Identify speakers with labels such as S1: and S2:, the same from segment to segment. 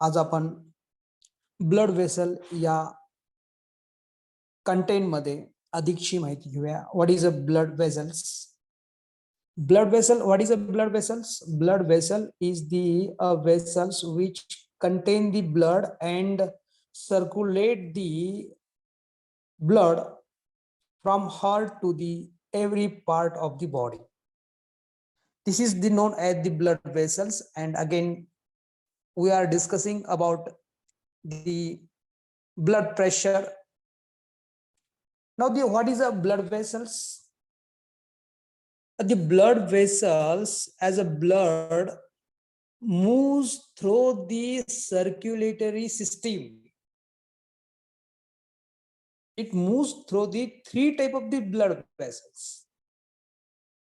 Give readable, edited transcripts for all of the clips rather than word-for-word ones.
S1: आज आपण blood vessel या कंटेंट मध्ये अधिकची माहिती घेऊया. What is a blood vessels? Blood vessel, what is a blood vessels? Blood vessel is the vessels which contain the blood and circulate the blood from heart to the every part of the body. This is the known as the blood vessels. And again we are discussing about the blood pressure. Now what is a blood vessels? The blood vessels, as a blood moves through the circulatory system. It moves through the three type of the blood vessels.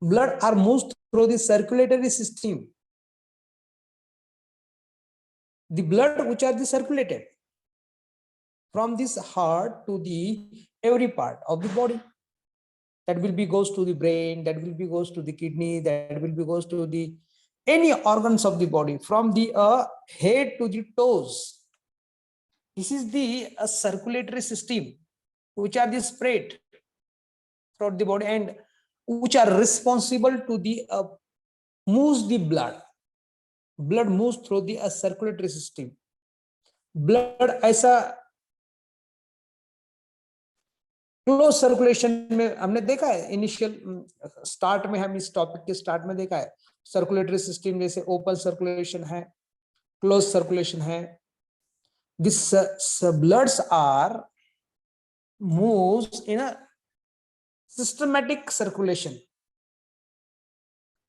S1: Blood are moves through the circulatory system. The blood which are the circulated from this heart to the every part of the body. That will be goes to the brain, that will be goes to the kidney, that will be goes to the any organs of the body, from the head to the toes. This is the circulatory system which are the spread throughout the body and which are responsible to the moves the blood. Blood moves through the circulatory system. Blood ऐसा close circulation में हमने देखा है. Initial start में हम इस topic के start में देखा है सर्कुलेटरी सिस्टम जैसे ओपन सर्कुलेशन है, क्लोज सर्कुलेशन है. This bloods are moves in a systematic circulation.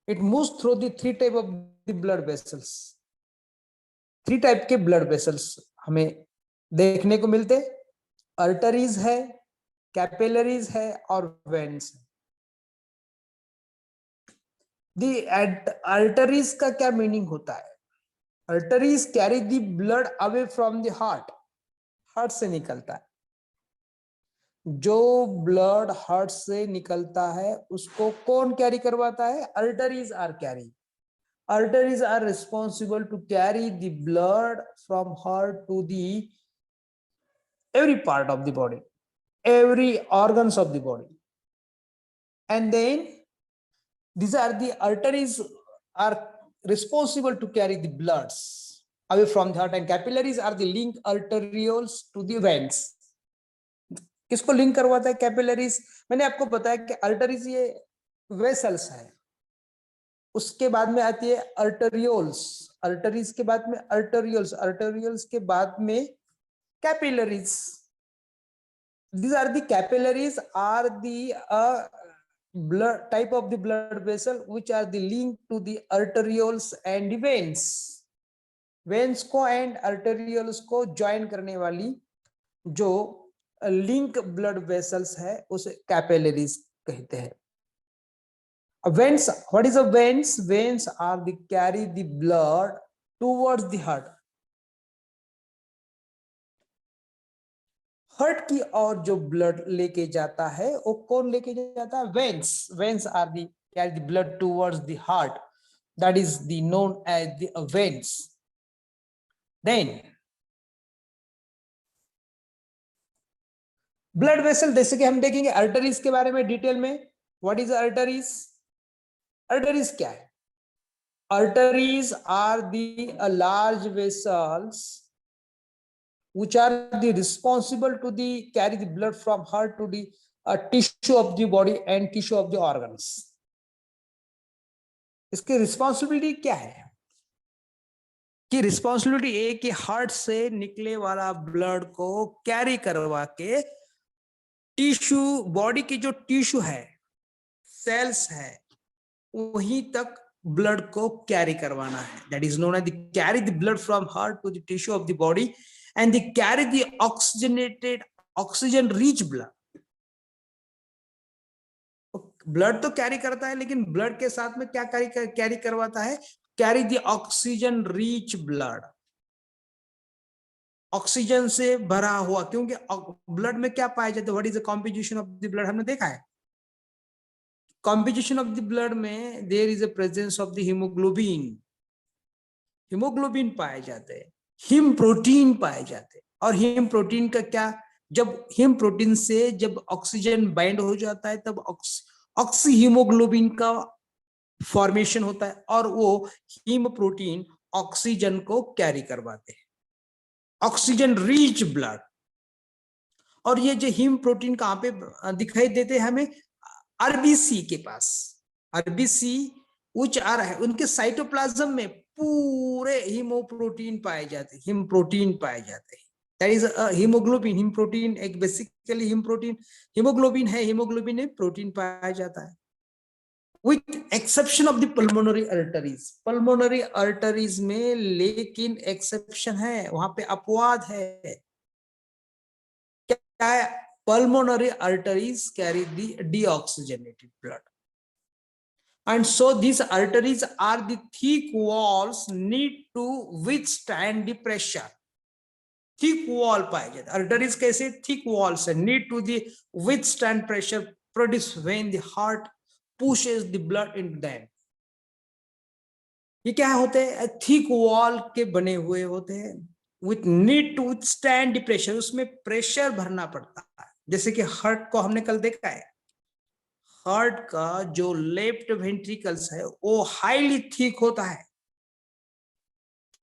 S1: It moves through the three type of the blood vessels. Three type के ब्लड वेसल्स हमें देखने को मिलते. आर्टरीज है, कैपिलरीज है और वेन्स है. दी आर्टरीज का क्या मीनिंग होता है? Arteries carry the blood away from the heart. Heart से निकलता है. जो ब्लड हार्ट से निकलता है उसको कौन कैरी करवाता है? Arteries are carry. Arteries are responsible to carry the blood from heart to the every part of the body, every organs of the body. And then these are the arteries are responsible to carry the bloods away from the heart, and capillaries are the link arterioles to the veins. किसको link करवाता है? Capillaries. मैंने आपको बताया कि arteries ये vessels है. उसके बाद में आती है आर्टरियोल्स. आर्टरीज के बाद में आर्टरियोल्स. आर्टरियोल्स के बाद में capillaries. These are the capillaries are the blood type of the blood vessel which are the link to the arterioles and the veins. Veins को and arterioles को join करने वाली जो link blood vessels है उसे capillaries कहते हैं. Veins, what is a veins? Veins are the carry the blood towards the heart. Heart की और जो ब्लड लेके जाता है वो कौन लेके जाता है? Veins. Veins are the carry the blood towards the heart. That is the known as the veins. Then blood vessel जैसे कि हम देखेंगे आर्टरीज के बारे में डिटेल में. What is arteries? आर्टरीज क्या है? Arteries are the large vessels which are the responsible to the carry the blood from heart to the tissue of the body and tissue of the organs. इसकी responsibility क्या है? कि responsibility है कि heart से निकले वाला ब्लड को कैरी करवा के टिश्यू, बॉडी की जो टिश्यू है, सेल्स है, वहीं तक ब्लड को कैरी करवाना है. That is known as the carry the blood from heart to the tissue of the body and they carry the oxygenated oxygen rich blood. Blood तो कैरी करता है लेकिन ब्लड के साथ में क्या कैरी करवाता है? Carry the oxygen rich blood. Oxygen से भरा हुआ, क्योंकि ब्लड में क्या पाया जाता है? What is the composition of the blood? हमने देखा है कॉम्पोजिशन ऑफ द ब्लड में there is a presence of the haemoglobin. Haemoglobin पाए जाते हैं. हिम प्रोटीन पाए जाते हैं। और हिम प्रोटीन का क्या, जब हिम प्रोटीन से जब ऑक्सीजन बाइंड हो जाता है तब ऑक्सी हीमोग्लोबिन का फॉर्मेशन होता है और वो हीम प्रोटीन ऑक्सीजन को कैरी करवाते हैं, ऑक्सीजन रिच ब्लड। और ये जो हीम प्रोटीन कहां पे दिखाई देते हैं हमें, आरबीसी के पास, आरबीसी उच्च आर है उनके साइटोप्लाज्म में पूरे हीमोप्रोटीन पाए जाते हैं, हिम प्रोटीन पाए जाते हैं। That is haemoglobin, him protein एक बेसिकली हिम प्रोटीन, हीमोग्लोबिन है, हीमोग्लोबिन में प्रोटीन पाया जाता है। with exception of the pulmonary arteries में लेकिन एक्सेप्शन है, वहां पे अपवाद है। क्या है, pulmonary arteries carry the deoxygenated blood, and so these arteries are the thick walls need to withstand the pressure। Thick wall पाए जाते, arteries कैसे थिक वॉल्स है, need to the withstand pressure produced when the heart pushes the blood into them। ये क्या होते हैं, thick wall के बने हुए होते हैं, with need to withstand the pressure, उसमें प्रेशर भरना पड़ता है। जैसे कि हार्ट को हमने कल देखा है, हार्ट का जो लेफ्ट वेंट्रिकल्स है वो हाईली थिक होता है।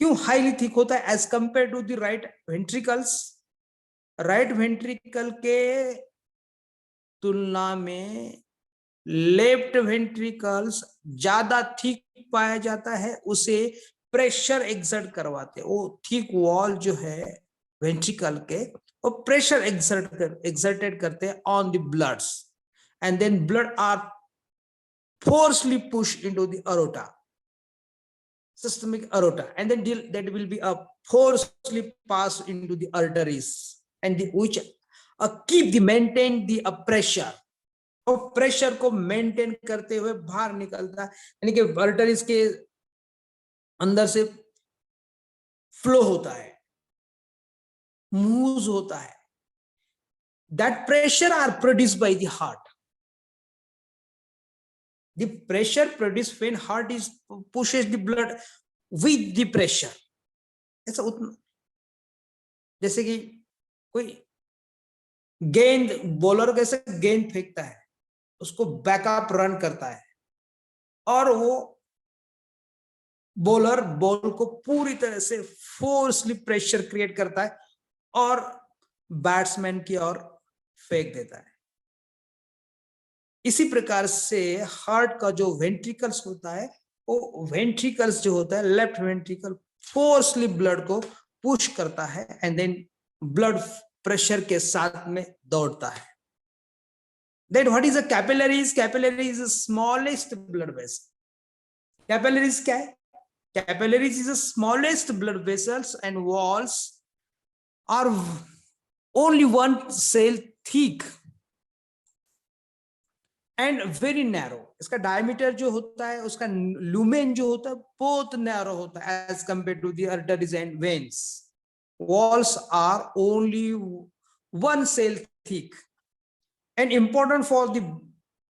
S1: क्यों हाईली थिक होता है as compare to the right ventricles? Right ventricle के तुलना में लेफ्ट वेंट्रिकल्स ज्यादा थिक पाया जाता है, उसे प्रेशर एक्सर्ट करवाते, वो थिक वॉल जो है वेंट्रिकल के वो प्रेशर एक्सर्टेड करते हैं on the bloods, and then blood are forcely push into the aorta, systemic aorta, and then that will be a forcefully pass into the arteries, and which keep the maintain the pressure, और pressure को maintain करते हुए बाहर निकलता है, यानी कि arteries के अंदर से फ्लो होता है, मूव होता है। That pressure are produced by the heart. The pressure produced when heart is pushes the blood with the pressure. ऐसा उतना, जैसे कि कोई गेंद, बॉलर कैसे गेंद फेंकता है, उसको बैकअप रन करता है और वो बॉलर बॉल को पूरी तरह से फोर्सली प्रेशर क्रिएट करता है और बैट्समैन की ओर फेंक देता है। इसी प्रकार से हार्ट का जो वेंट्रिकल्स होता है, वो वेंट्रिकल्स जो होता है लेफ्ट वेंट्रिकल फोर्सली ब्लड को पुश करता है एंड देन ब्लड प्रेशर के साथ में दौड़ता है। Then what is a capillaries? Capillaries is the smallest blood vessel. Capillaries क्या है? Capillaries is the smallest blood vessels and walls are only one cell thick and very narrow. इसका diameter जो होता है, उसका lumen जो होता है बहुत narrow होता है as compared to the arteries and veins. Walls are only one cell thick and important for the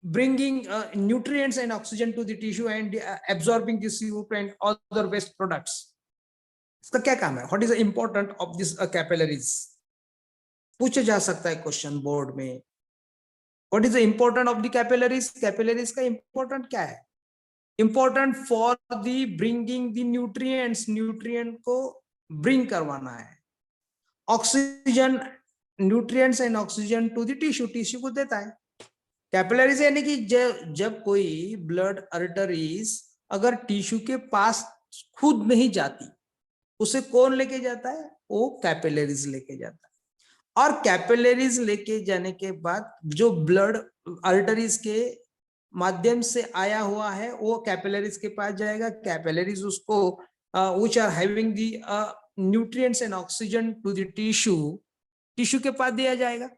S1: bringing nutrients and oxygen to the tissue and absorbing the CO2 and other waste products. इसका क्या काम है? What is the important of this capillaries? पूछा जा सकता है question board में। What is the important of the capillaries? Capillaries का important क्या है? Important for the bringing the nutrients, nutrient को bring करवाना है, oxygen, nutrients and oxygen to the tissue, tissue को देता है। कैपिलरीज यानी कि जब कोई ब्लड आर्टरीज अगर टिश्यू के पास खुद नहीं जाती, उसे कौन लेके जाता है? वो कैपिलरीज लेके जाता है। और कैपिलरीज लेके जाने के बाद जो ब्लड आर्टरीज के माध्यम से आया हुआ है वो कैपिलरीज के पास जाएगा। कैपिलरीज उसको which are having the nutrients and oxygen to the tissue, tissue के पास दिया जाएगा।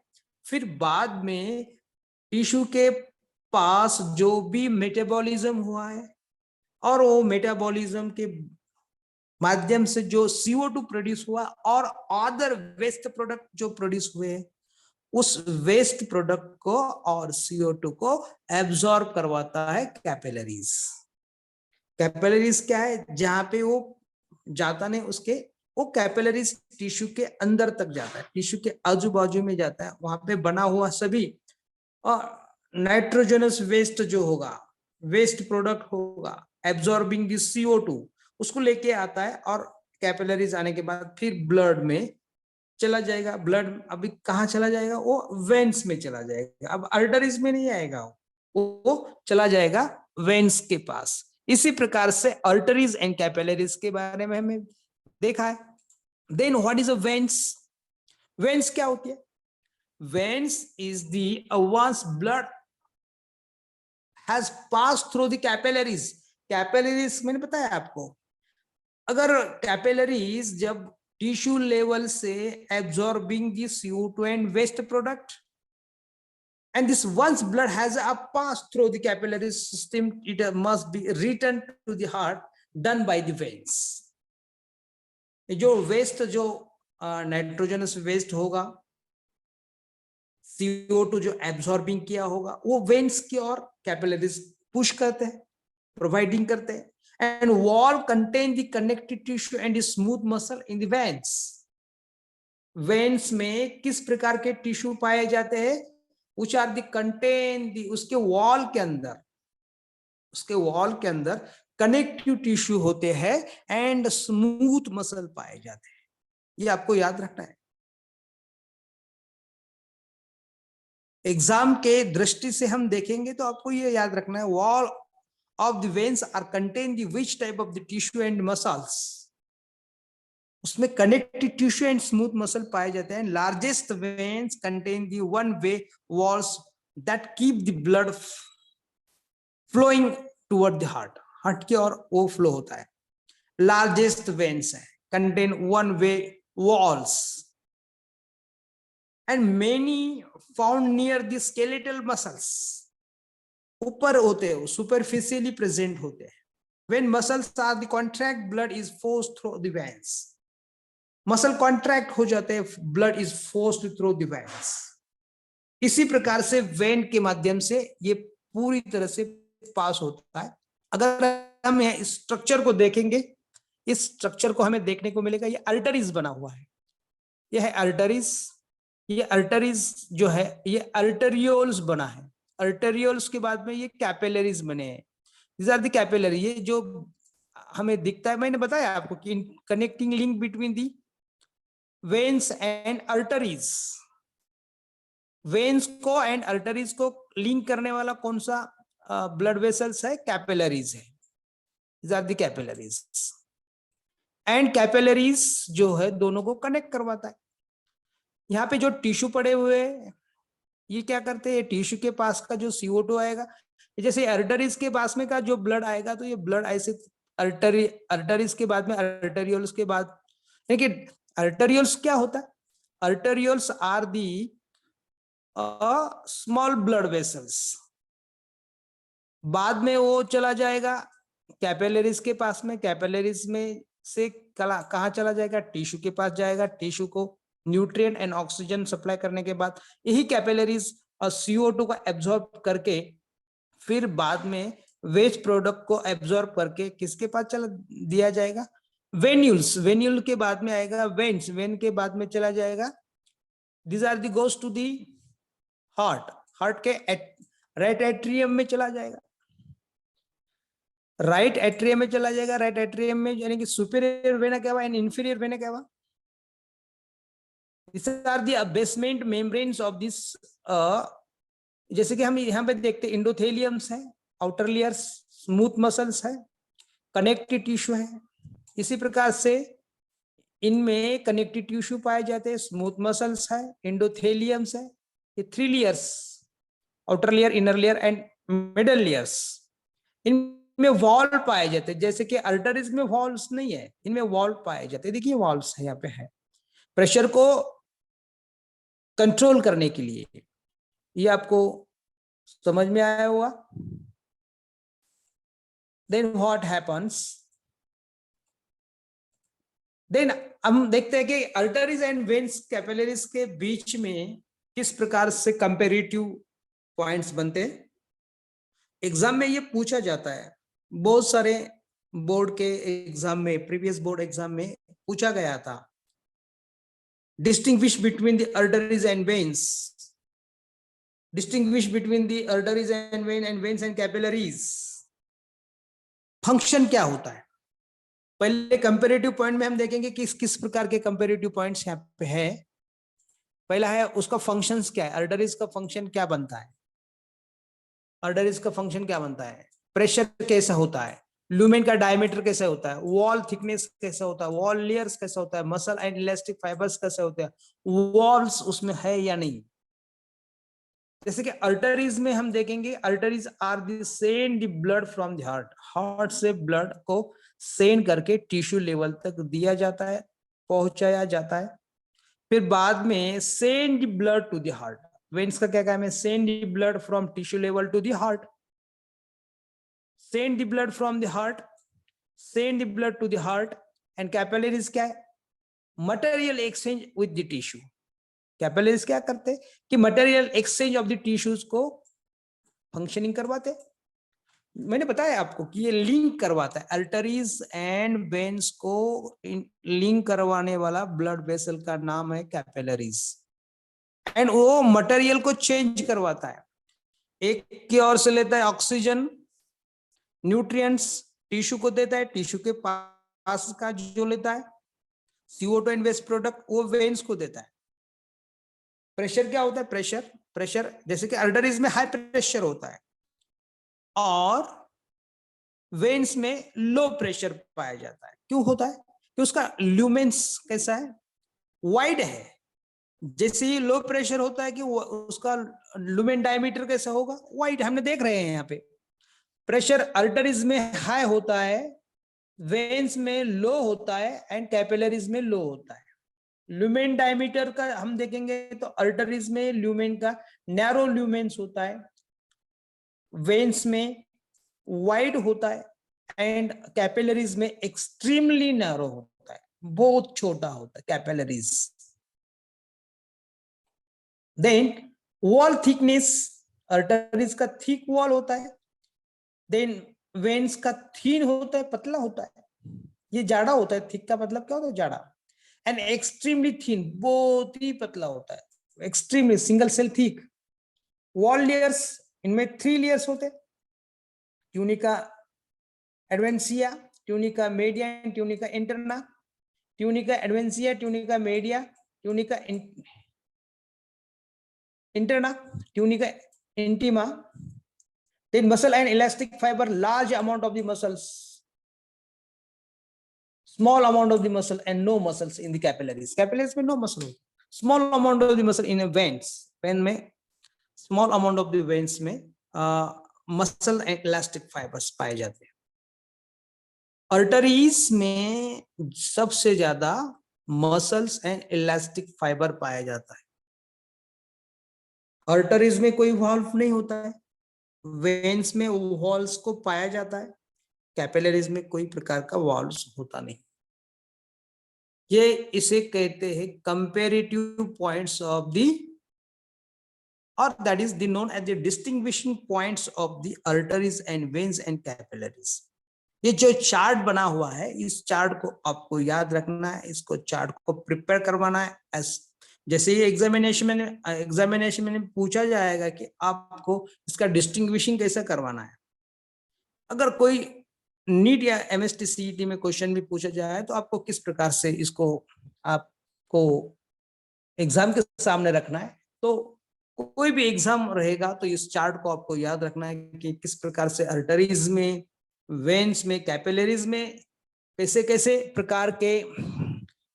S1: फिर बाद में टिश्यू के पास जो भी मेटाबॉलिज्म हुआ है और वो मेटाबॉलिज्म के माध्यम से जो CO2 प्रोड्यूस हुआ और अदर वेस्ट प्रोडक्ट जो प्रोड्यूस हुए, उस वेस्ट प्रोडक्ट को और CO2 को एब्जॉर्ब करवाता है कैपिलरीज। कैपिलरीज क्या है? जहां पे वो जाता नहीं, उसके वो कैपिलरीज टिश्यू के अंदर तक जाता है, टिश्यू के आजू बाजू में जाता है, वहां पे बना हुआ सभी और नाइट्रोजनस वेस्ट जो होगा, वेस्ट प्रोडक्ट होगा, एब्जॉर्बिंग द CO2 उसको लेके आता है और कैपिलरीज आने के बाद फिर ब्लड में चला जाएगा। ब्लड अभी कहाँ चला जाएगा? वो वेन्स में चला जाएगा, अब आर्टरीज में नहीं आएगा, वो चला जाएगा वेन्स के पास। इसी प्रकार से आर्टरीज एंड कैपिलरीज के बारे में हमें देखा है। Then what is a veins? Veins क्या होती है? Veins is the once blood has pass through the capillaries. Capillaries मैंने बताया आपको, अगर कैपिलरीज जब टिश्यू लेवल से absorbing the CO2 and waste product, and this once blood has a pass through the capillary system, it must be returned to the heart, done by the veins. जो waste, जो nitrogenous waste होगा, CO2 जो absorbing किया होगा, वो veins की और capillaries push करते हैं, प्रोवाइडिंग करते हैं। And wall contain the connective tissue and smooth muscle in the veins. Veins में किस प्रकार के टिश्यू पाए जाते हैं? which are the contain the, उसके वॉल के अंदर, उसके वॉल के अंदर कनेक्टिव टिश्यू होते हैं एंड स्मूथ मसल पाए जाते हैं। ये आपको याद रखना है। एग्जाम के दृष्टि से हम देखेंगे तो आपको ये याद रखना है, wall of the veins are contain the which type of the tissue and muscles. उसमें connective tissue and smooth muscle पाए जाते हैं। Largest veins contain the one way walls that keep the blood flowing toward the heart, heart की ओर वो flow होता है। Largest veins है, contain one way walls and many found near the skeletal muscles. ऊपर होते हैं, सुपरफिशियली प्रेजेंट होते हैं। When muscles are the contract, blood is forced through the veins. Muscle contract हो जाते हैं, blood is forced through the veins. इसी प्रकार से वेन के माध्यम से ये पूरी तरह से पास होता है। अगर हम इस स्ट्रक्चर को देखेंगे, इस स्ट्रक्चर को हमें देखने को मिलेगा, ये अर्टरीज बना हुआ है, यह है अर्टरीज। ये अर्टरीज जो है ये अर्टरियोल्स बना है। अर्टरियोल्स के बाद में ये कैपिलरीज बने हैं। These are the capillary, ये जो हमें दिखता है, मैंने बताया आपको कि connecting link between the veins and arteries. Veins को एंड अर्टरीज को लिंक करने वाला कौन सा ब्लड वेसल्स है? कैपिलरीज है। These are the capillaries. And capillaries जो है दोनों को कनेक्ट करवाता है। यहाँ पे जो टिश्यू पड़े हुए ये क्या करते हैं? टिश्यू के पास का जो CO2 आएगा, जैसे अर्टरीज के पास में का जो ब्लड आएगा तो ये ब्लड ऐसे अर्टरीज के बाद में अर्टरियोल्स के बाद, देखिए अर्टरियोल्स क्या होता है? Arterioles are the small blood vessels. बाद में वो चला जाएगा कैपिलरीज के पास में, कैपिलरीज में से कहाँ चला जाएगा? टिश्यू के पास जाएगा। टिश्यू को न्यूट्रिएंट एंड ऑक्सीजन सप्लाई करने के बाद यही कैपिलरीज और CO2 को एब्जॉर्ब करके फिर बाद में वेस्ट प्रोडक्ट को एब्जॉर्ब करके किसके पास चला दिया जाएगा? वेन्यूल्स। वेन्यूल के बाद में आएगा वेन्स, वेन के बाद में चला जाएगा this are the goes to the heart, heart के राइट एट्रियम में चला जाएगा, राइट एट्रियम में चला जाएगा। राइट एट्रियम में यानी कि सुपीरियर वेना क्या हुआ एंड इंफीरियर वेना क्या हुआ? These are the basement membranes of this जैसे कि हम यहाँ पे देखते हैं इंडोथेलियम्स है, आउटर लेयर्स, स्मूथ मसल्स है, कनेक्टिव टिश्यू है। इसी प्रकार से इनमें कनेक्टिव टिश्यू पाए जाते हैं, स्मूथ मसल्स है, इंडोथेलियम्स है। ये 3 layers, outer layer, inner layer and middle layers. इनमें वॉल्व पाए जाते हैं, जैसे कि अर्टरीज में वॉल्व्स नहीं है, इनमें वॉल्व पाए जाते हैं। देखिए वॉल्व्स है, यहाँ पे है, प्रेशर को कंट्रोल करने के लिए। ये आपको समझ में आया होगा। Then what happens? देन हम देखते हैं कि अर्टरीज एंड वेन्स कैपिलरीज के बीच में किस प्रकार से कंपेरेटिव पॉइंट्स बनते हैं। एग्जाम में ये पूछा जाता है, बहुत सारे बोर्ड के एग्जाम में, प्रीवियस बोर्ड एग्जाम में पूछा गया था, distinguish between the arteries and veins, distinguish between the arteries and veins and capillaries, function क्या होता है। पहले कंपैरेटिव पॉइंट में हम देखेंगे कि किस प्रकार के कंपैरेटिव पॉइंट्स यहाँ पे है। पहला है उसका फंक्शंस क्या है, आर्टरीज का फंक्शन क्या बनता है, आर्टरीज का फंक्शन क्या बनता है, प्रेशर कैसा होता है, लुमेन का डायमीटर कैसा होता है, वॉल थिकनेस कैसा होता है, वॉल लेयर्स कैसा होता है, मसल एंड इलास्टिक फाइबर्स कैसे होते हैं, वॉल्स उसमें है या नहीं। जैसे कि आर्टरीज में हम देखेंगे, arteries are the send the blood from the heart, heart से ब्लड को सेंड करके टिश्यू लेवल तक दिया जाता है, पहुंचाया जाता है, फिर बाद में send the blood to the heart. Veins का क्या काम है, send the blood from tissue level to the heart, send the blood from the heart, send the blood to the heart. And capillaries क्या है, material exchange with the tissue. Capillaries क्या करते कि material exchange of the tissues को functioning करवाते। मैंने बताया आपको कि ये लिंक करवाता है, आर्टरीज एंड वेन्स को लिंक करवाने वाला ब्लड वेसल का नाम है कैपिलरीज। एंड वो मटेरियल को चेंज करवाता है, एक की ओर से लेता है ऑक्सीजन, न्यूट्रिएंट्स टिश्यू को देता है, टिश्यू के पास का जो लेता है CO2 एंड वेस्ट प्रोडक्ट वो वेन्स को देता है। प्रेशर क्या होता है, प्रेशर जैसे कि आर्टरीज में हाई प्रेशर होता है और वेन्स में लो प्रेशर पाया जाता है। क्यों होता है कि उसका ल्यूमेंस कैसा है, वाइड है। जैसे ही लो प्रेशर होता है कि उसका लुमेन डायमीटर कैसा होगा, वाइड, हमने देख रहे हैं यहाँ पे। प्रेशर आर्टरीज में हाई होता है, वेन्स में लो होता है एंड कैपिलरीज में लो होता है। ल्यूमेन डायमीटर का हम देखेंगे तो आर्टरीज में ल्यूमेन का नैरो ल्यूमेंस होता है, वेन्स में वाइड होता है एंड कैपिलरीज में एक्सट्रीमली नैरो होता है, बहुत छोटा होता है capillaries. Then wall thickness, arteries का थिक वॉल होता है, देन वेन्स का थीन होता है, पतला होता है, ये जाड़ा होता है। थिक का मतलब क्या होता है, जाड़ा। एंड एक्सट्रीमली थीन, बहुत ही पतला होता है, extremely single cell thick. Wall layers, इनमें 3 लेयर्स होते हैं, tunica adventitia, tunica media and tunica interna. Tunica adventitia, tunica media, tunica interna, tunica intima. Then muscle and elastic fiber, large amount of the muscles, small amount of the muscle and no muscles in the capillaries. Capillaries में no muscle, small amount of the muscle in a veins, vein में small amount of the veins में muscle and elastic fibers पाए जाते हैं। Arteries में सबसे ज्यादा muscles and elastic fibre पाया जाता है। आर्टरीज में कोई वॉल्व नहीं होता है, वेन्स में वॉल्व्स को पाया जाता है, कैपिलरीज में कोई प्रकार का वॉल्व्स होता नहीं। ये इसे कहते हैं कंपैरेटिव पॉइंट्स ऑफ द, और that is the known as the distinguishing points of the arteries and veins and capillaries. ये जो चार्ट बना हुआ है, इस चार्ट को आपको याद रखना है, इसको चार्ट को प्रिपेयर करवाना है। जैसे ये एग्जामिनेशन में पूछा जाएगा कि आपको इसका डिस्टिंग्विशिंग कैसे करवाना है। अगर कोई नीट या MST CET में क्वेश्चन भी पूछा जाए तो आपको किस प्रकार से इसको आपको एग्जाम के सामने रखना है। तो कोई भी एग्जाम रहेगा तो इस चार्ट को आपको याद रखना है कि किस प्रकार से आर्टरीज में, वेन्स में, कैपिलरीज में कैसे कैसे प्रकार के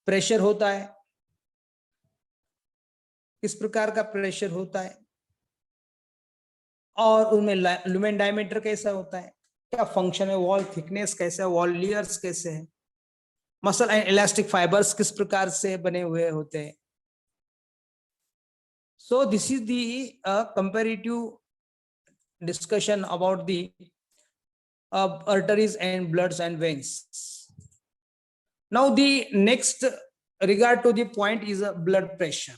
S1: प्रेशर होता है, किस प्रकार का प्रेशर होता है, और उनमें लुमेन डायमीटर कैसा होता है, क्या फंक्शन है, वॉल थिकनेस कैसा है, वॉल लेयर्स कैसे है, मसल एंड इलास्टिक फाइबर्स किस प्रकार से बने हुए होते हैं। So this is the comparative discussion about the arteries and bloods and veins. Now the next regard to the point is a blood pressure.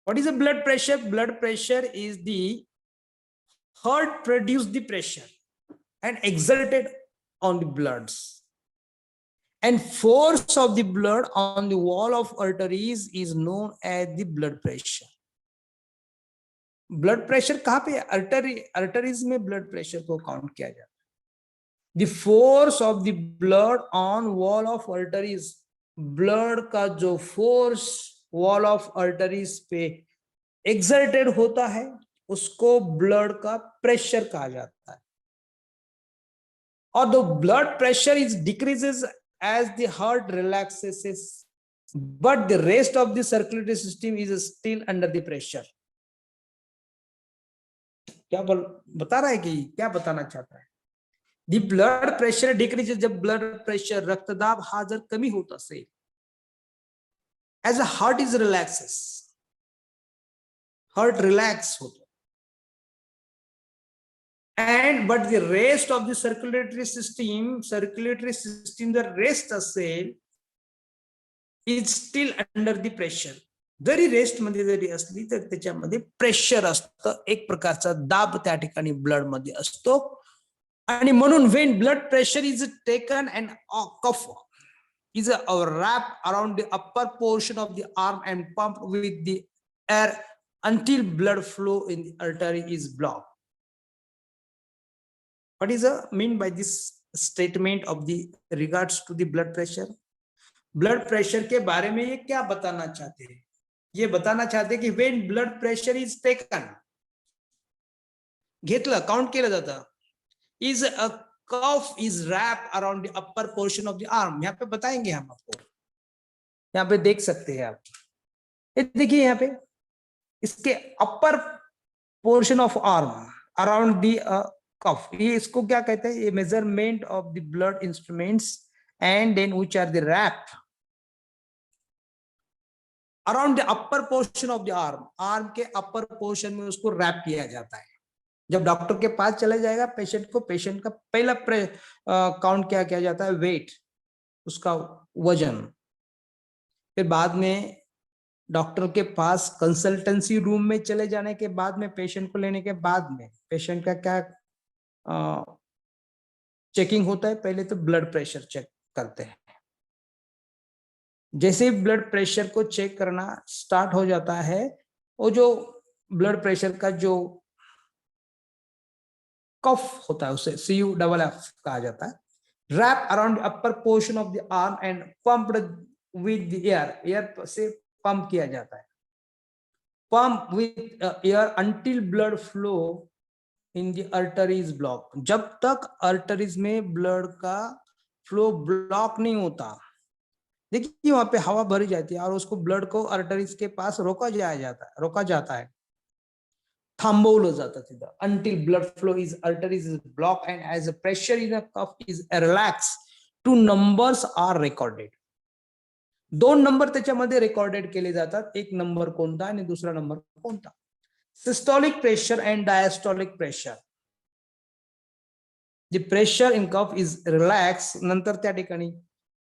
S1: What is a blood pressure? Blood pressure is the heart produce the pressure. and exerted on the bloods, and force of the blood on the wall of arteries is known as the blood pressure. Blood pressure कहाँ पे? अर्टरीज में blood pressure को count किया जाता है. The force of the blood on wall of arteries, blood का जो force wall of अर्टरीज पे एक्सर्टेड होता है उसको ब्लड का प्रेशर कहा जाता है. और the blood pressure is decreases as the heart relaxes, but the rest of the circulatory system is still under the pressure. क्या बता रहा है कि क्या बताना चाहता है? The blood pressure decreases, जब blood pressure रक्तदाब हा जर कमी होत असेल, as a heart is relaxes, heart relax होतो, and but the rest of the circulatory system the rest असेल is still under the pressure. Zari rest मध्ये जरी असली तर त्याच्यामध्ये प्रेशर असतं, एक प्रकारचा दाब त्या ठिकाणी ब्लड मध्ये असतो. आणि म्हणून when blood pressure is taken and cuff is wrapped around the upper portion of the arm and pumped with the air until blood flow in the artery is blocked. What is mean by this statement of the regards to the blood pressure? Blood pressure के बारे में ये क्या बताना चाहते हैं? ये बताना चाहते हैं कि when blood pressure is taken, घेतलं, काउंट केलं जातं, is a cuff is wrapped around the upper portion of the arm. यहाँ पे बताएंगे हम आपको, यहाँ पे देख सकते हैं आप, ये देखिए यहाँ पे इसके upper portion of arm around the cuff, ये इसको क्या कहते हैं? ये measurement of the blood instruments and then which are the wrap around the upper portion of the arm, arm के अपर पोर्शन में उसको रैप किया जाता है. जब डॉक्टर के पास चला जाएगा पेशेंट को, पेशेंट का पहला काउंट क्या किया जाता है? वेट, उसका वजन. फिर बाद में डॉक्टर के पास कंसल्टेंसी रूम में चले जाने के बाद में, पेशेंट को लेने के बाद में पेशेंट का क्या चेकिंग होता है? पहले तो ब्लड प्रेशर चेक करते हैं. जैसे ही ब्लड प्रेशर को चेक करना स्टार्ट हो जाता है, वो जो ब्लड प्रेशर का जो कफ होता है उसे CUFF कहा जाता है. Wrap around upper portion of the arm and pumped with the air, air से पंप किया जाता है. Pump with air until blood flow in the arteries block, जब तक आर्टरीज में ब्लड का फ्लो ब्लॉक नहीं होता. देखिए वहां पे हवा भरी जाती है और उसको ब्लड को आर्टरीज के पास रोका जाता है, थांबवलं जातं तिथं. Until blood flow is arteries is block and as a pressure in a cuff is relax, 2 numbers are recorded. 2 number त्याच्यामध्ये रेकॉर्डेड केले जातात. एक नंबर कोणता आणि दुसरा नंबर कोणता? Systolic pressure and diastolic pressure. The pressure in cuff is relax, नंतर त्या ठिकाणी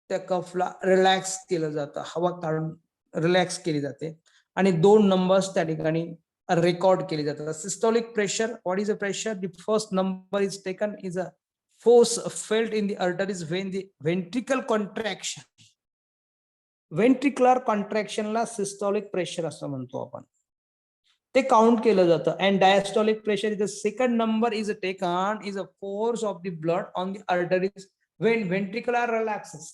S1: त्या कफला रिलॅक्स केलं जातं, हवा काढून रिलॅक्स केली जाते आणि 2 नंबर्स त्या ठिकाणी रेकॉर्ड केले जातात. Systolic pressure, what is a pressure? The first number is taken is a force felt in the arteries when the ventricle contraction, ventricular कॉन्ट्रॅक्शनला सिस्टोलिक प्रेशर असं म्हणतो आपण, ते काउंट केलं जातं. And diastolic pressure is the second number is taken is a force of the blood on the arteries when ventricular relaxes.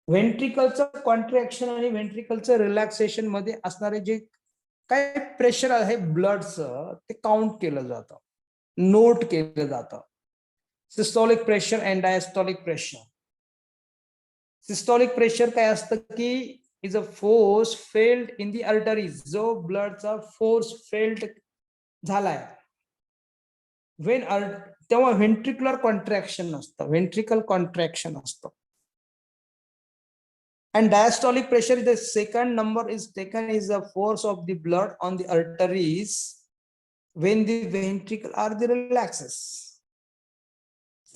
S1: वेंट्रिकलचं contraction आणि वेंट्रिकलचं रिलॅक्सेशन मध्ये असणारे जे काय प्रेशर आहे ब्लडचं, ते काउंट केलं जातं, नोट केलं जातं. Systolic pressure and diastolic pressure. Systolic pressure काय असतं की is a force failed in the arteries, जो ब्लडचा फोर्स फेल्ड झालाय वेन तेव्हा व्हेंट्रिक्युलर कॉन्ट्रॅक्शन असतं, व्हेंट्रिकल कॉन्ट्रॅक्शन असतं. And diastolic pressure is the second number is taken is the force of the blood on the arteries when the ventricle are the relaxes.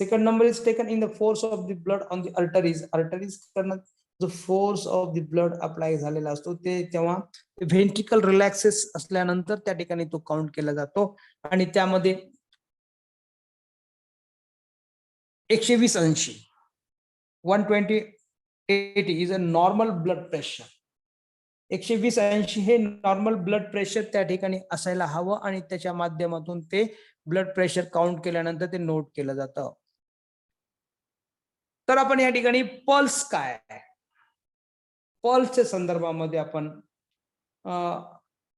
S1: Second number is taken in the force of the blood on the arteries. Arteries करना जो force of the blood apply झालेला असतो ते तेव्हा ventricle relaxes असल्यानंतर त्या ठिकाणी तो काउंट केला जातो आणि त्यामध्ये 120/80 120/80 is a normal blood pressure. 120/80 हे नॉर्मल ब्लड प्रेशर त्या ठिकाणी असायला हवं आणि त्याच्या माध्यमातून ते ब्लड प्रेशर काउंट केल्यानंतर ते नोट केलं जातं. तर आपण या ठिकाणी पल्स काय आहे, पल्सच्या संदर्भामध्ये आपण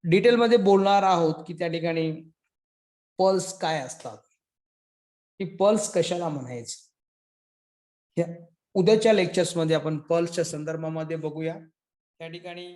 S1: डिटेलमध्ये बोलणार आहोत की त्या ठिकाणी पल्स काय असतात, की पल्स कशाला म्हणायचं. उद्याच्या लेक्चर्समध्ये आपण पल्सच्या संदर्भामध्ये बघूया. त्या ठिकाणी